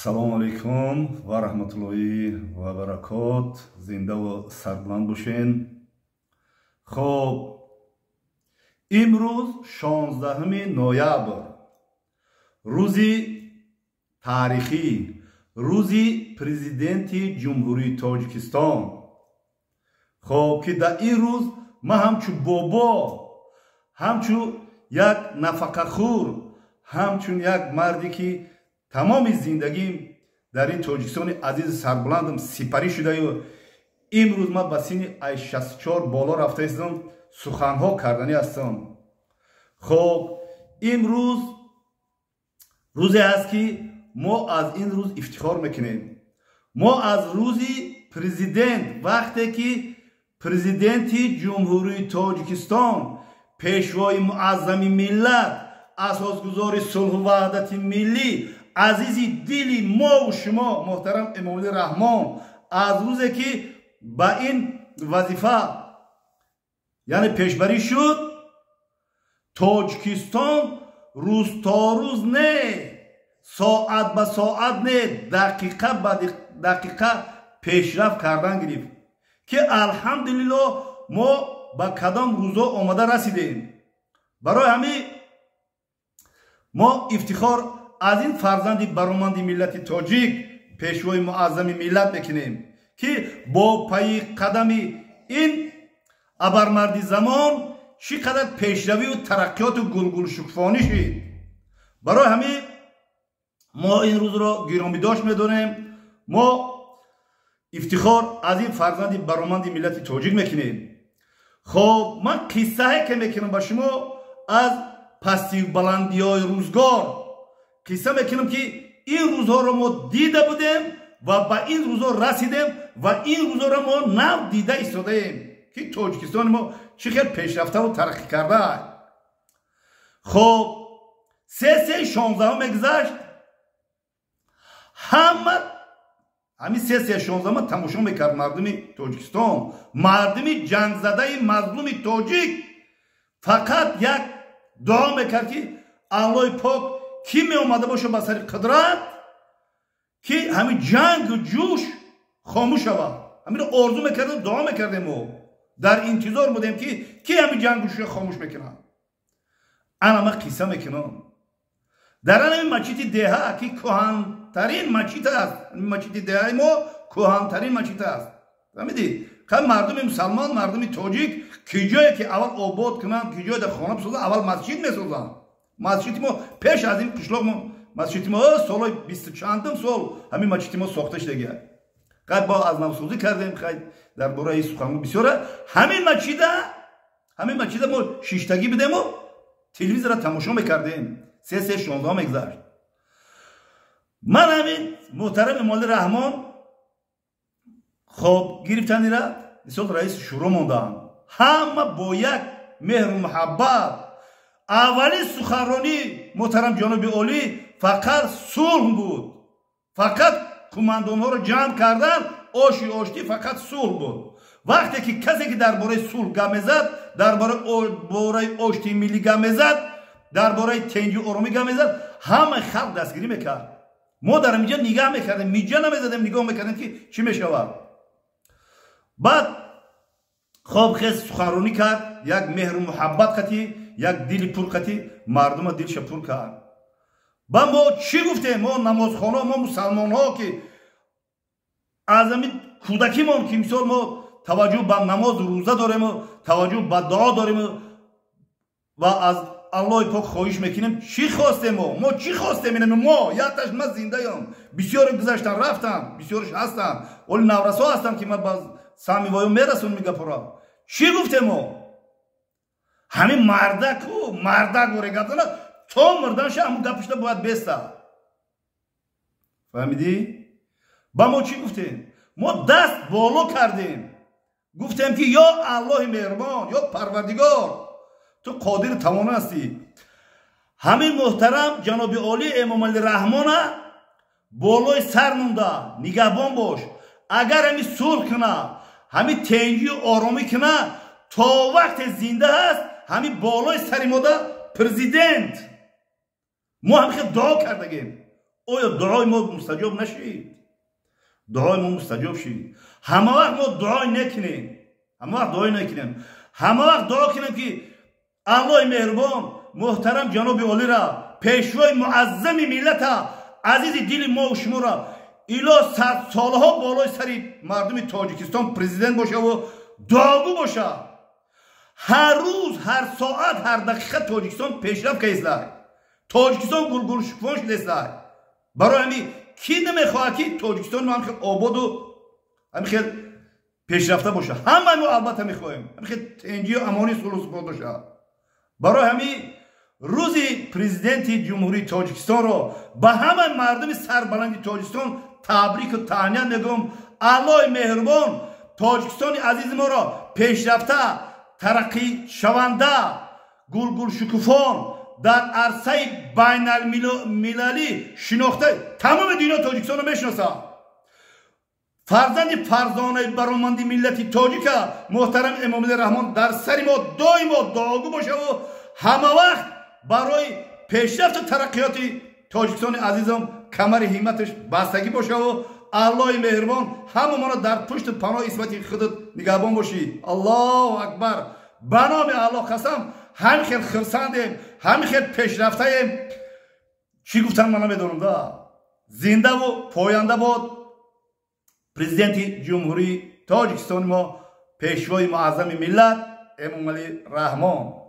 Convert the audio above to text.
Ассалому алейкум ва раҳматуллоҳи ва баракот. Зинда ва сарбуланд бошен. Хоб, имрӯз 16 ноябр, рӯзи таърихӣ, рӯзи президенти ҷумҳурии Тоҷикистон. Хоб, ки дар ин рӯз ман ҳамчун бобо, ҳамчун як нафақахӯр, ҳамчун як марде ки тамоми зиндагим дар ин Тоҷикистони азизи сарбуландам сипарӣ шудаю, имрӯз ман ба синни 64 боло рафта истам, суханҳо карданӣ ҳастам. хоб, имрӯз рӯзе аст ки мо аз ин рӯз ифтихор мекунем. Мо аз рӯзи президент, вақте ки президенти ҷумҳурии Тоҷикистон, пешвои муаззами миллат, асосгузори сулҳу ваҳдати миллӣ, азизи дили мову шумо муҳтарам Эмомалӣ Раҳмон, аз рӯзе ки ба ин вазифа яъне пешбарӣ шуд, Тоҷикистон рӯзторӯз не, соат ба соат не, дақиқа ба дақиқа пешрафт кардан гирифт, ки алҳамдулиллоҳ мо ба кадом рӯзо омада расидем. барои ҳамин мо ифтихор аз ин фарзанди бароманди миллати тоҷик, пешвои муаззами миллат мекунем, ки бо пайи қадами ин абармарди замон чӣ қадар пешравию тараққиёту гулгулшукуфонӣ шид. барои ҳамин мо ин рӯзро гиромидошт медонем. мо ифтихор аз ин фарзанди бароманди миллати тоҷик мекунем. хоб, ман қиссае ке мекунам ба шумо аз пастибаландиҳои рӯзгор. қисса мекунам ки ин рӯзҳоро мо дида будем ва ба ин рӯзҳо расидем ва ин рӯзҳоро мо нав дида истодаем, ки Тоҷикистони мо чӣ хел пешрафтаву тараққӣ кардааст. хоб, 3-16 мегузашт, ҳама ҳамин 3-16 тамошо мекард мардуми Тоҷикистон, мардуми ҷангзадаи мазлуми тоҷик фақат як дуо мекард ки аллоҳи пок ки меомада боша ба сари қудрат, ки ҳамин ҷангу ҷӯш хомӯш шавад. ҳаминро орзу мекардем, дуо мекардем, мо дар интизор будем ки ҳамин ҷангу ҷӯш хомӯш мекунад. ана ман қисса мекунам дар ҳамин масҷиди деҳа, ки кӯҳантарин масҷид аст. масҷиди деҳаи мо кӯҳантарин масҷид аст. фаҳмидӣ? қан мардуми мусалмон, мардуми тоҷик ки ҷое ки аввал обод кунанд, ки ҷое дар хона бисозанд, аввал масҷид месозанд. масҷиди мо пеш аз ин қишлоқ мо масҷиди мо солҳои 20 чандум сол ҳамин масҷиди мо сохта шудагия. қайд бо аз навсозӣ кардем, қайд дар бораи сухангӯ бисёра. ҳамин масҷида мо шиштагӣ будему, телевизора тамошо мекардем. 3-16 мегузашт. ман ҳамин муҳтарам Эмомалӣ Раҳмон хоб гирифтанира мисол раиси шӯро мондаанд. ҳама бо як меҳру муҳаббат. аввалин суханронӣ муҳтарам ҷаноби олӣ фақат сулҳ буд. фақат кумандонҳоро ҷамъ кардан, оши оштӣ, фақат сулҳ буд. вақте ки касе ки дар бораи сулҳ гап мезад, дар бораи ошти миллӣ гап мезад, дар бораи тенҷу оромӣ гап мезад, ҳамаи халқ дастгирӣ мекард. мо дар инҷа нигаҳ мекардем, миҷа намезадем, нигоҳ мекардем ки чӣ мешавад. баъд хоб хез суханронӣ кард, як меҳру муҳаббат қатӣ, як дили пур қатӣ, мардума дилша пур кард. ба мо чӣ гуфтем? мо намозхонҳо, мо мусалмонҳо ки аз ҳамин кӯдакимон ки мисол мо таваҷҷӯҳ ба намозу рӯза дорему, таваҷҷӯҳ ба дуо дорему ва аз аллоҳи пок хоҳиш мекунем. чӣ хостем? мо чӣ хостем? мо якташ ман зиндаём, бисёре гузаштанд рафтанд, бисёрш ҳастанд, оли наврасо ҳастанд ки ман ба сами воюм мерасонам мегапорам. чӣ гуфтем? мо ҳамин мардаку мардак орегатона то мурданша ҳамун гапишда бояд беста. фаҳмидӣ? ба мо чӣ гуфтем? мо даст боло кардем, гуфтем ки ё аллоҳи меҳрубон, ё парвардигор, ту қодиру тавона ҳастӣ. ҳамин муҳтарам ҷаноби олӣ Эмомалӣ Раҳмона болои сар монда, нигаҳбон бош. агар ҳамин сулҳ куна, ҳамин тенҷию оромӣ куна, то вақте зинда ҳаст, ҳамин болои сари мода президент. мо ҳамихел дуо кардагем. آیا دعای ما مستجاب نشید؟ دعای ما مستجاب شید. همه وقت ما دعای نکنیم، همه وقت دعا کنیم که الله مهربان محترم جناب عالی را، پیشوای معظم ملت عزیز دل ما و شما را ایلا سالها بالای سری مردم تاجیکستان پرزیدنت باشه و دعاگو باشه. هر روز، هر ساعت، هر دقیقه تاجیکستان پیشرفت که اسلای، تاجیکستان گلگل شکفان شده اسلای. برای همین کی نمیخواد که تاجیکستان ما هم خیلی آباد و هم خیلی پیشرفته باشه؟ همه ما البته میخوایم هم خیلی تنجی و امانی صلح و ثبات باشه. برای همین روز پرزیدنت جمهوری تاجیکستان رو به همه مردم سربلند تاجیکستان تبریک و تهنیت میگم. الله مهربان تاجیکستان عزیز ما را پیشرفته، ترقی شونده، گلگل شکوفان در عرصه بین المللی شناخته تمام دنیا تاجیکستان رو میشناسه. فرزند فرزانه برآمده ملت تاجیک محترم امام رحمان در سر ما دائما دعاگو باشه و همه وقت برای پیشرفت و ترقیات تاجیکستان عزیزم کمر همتش بستگی باشه و الله مهربان همه ما را در پشت پناه عصمت خودت نگهبان باشی. الله اکبر. به نام الله قسم هم خیلی خرسندیم، هم خیلی پیشرفته‌ایم. چی گفتن من نمیدونم دا. زنده و پاینده باد پرزیدنت جمهوری تاجیکستان ما، پیشوای معظم ملت امام علی رحمان.